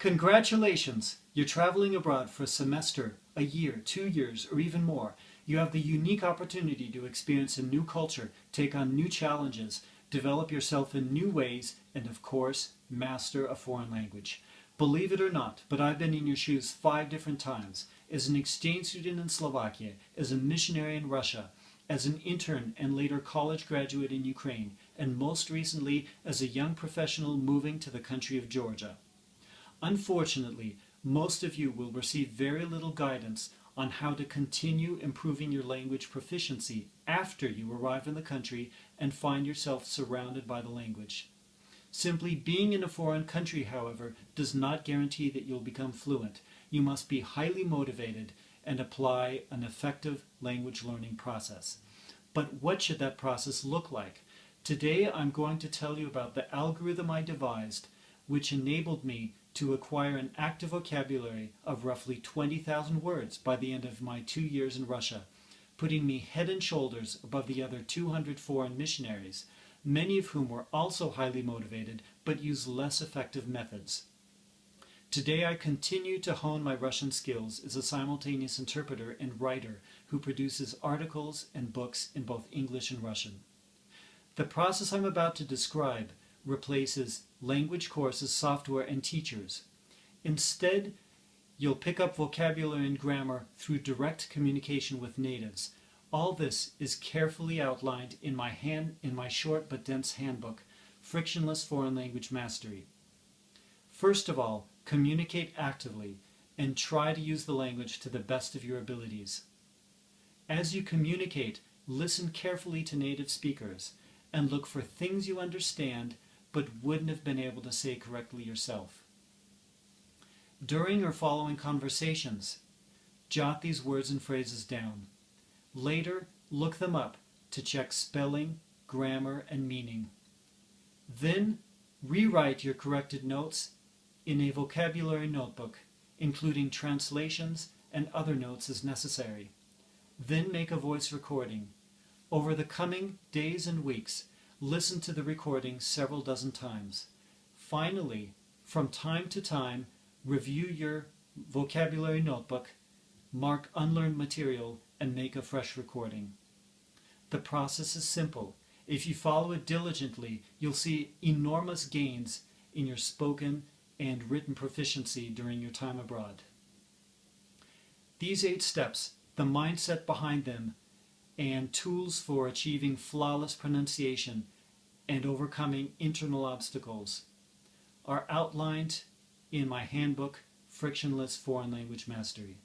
Congratulations! You're traveling abroad for a semester, a year, 2 years, or even more. You have the unique opportunity to experience a new culture, take on new challenges, develop yourself in new ways, and of course, master a foreign language. Believe it or not, but I've been in your shoes 5 different times. As an exchange student in Slovakia, as a missionary in Russia, as an intern and later college graduate in Ukraine, and most recently as a young professional moving to the country of Georgia. Unfortunately, most of you will receive very little guidance on how to continue improving your language proficiency after you arrive in the country and find yourself surrounded by the language. Simply being in a foreign country, however, does not guarantee that you'll become fluent. You must be highly motivated and apply an effective language learning process. But what should that process look like? Today I'm going to tell you about the algorithm I devised, which enabled me to acquire an active vocabulary of roughly 20,000 words by the end of my 2 years in Russia, putting me head and shoulders above the other 200 foreign missionaries, many of whom were also highly motivated but used less effective methods. Today I continue to hone my Russian skills as a simultaneous interpreter and writer who produces articles and books in both English and Russian. The process I'm about to describe replaces language courses, software, and teachers. Instead, you'll pick up vocabulary and grammar through direct communication with natives. All this is carefully outlined in my short but dense handbook, Frictionless Foreign Language Mastery. First of all, communicate actively and try to use the language to the best of your abilities. As you communicate, listen carefully to native speakers and look for things you understand but wouldn't have been able to say correctly yourself. During or following conversations, jot these words and phrases down. Later, look them up to check spelling, grammar, and meaning. Then, rewrite your corrected notes in a vocabulary notebook, including translations and other notes as necessary. Then make a voice recording. Over the coming days and weeks, listen to the recording several dozen times. Finally, from time to time, review your vocabulary notebook, mark unlearned material, and make a fresh recording. The process is simple. If you follow it diligently, you'll see enormous gains in your spoken and written proficiency during your time abroad. These 8 steps, the mindset behind them, and tools for achieving flawless pronunciation and overcoming internal obstacles are outlined in my handbook, Frictionless Foreign Language Mastery.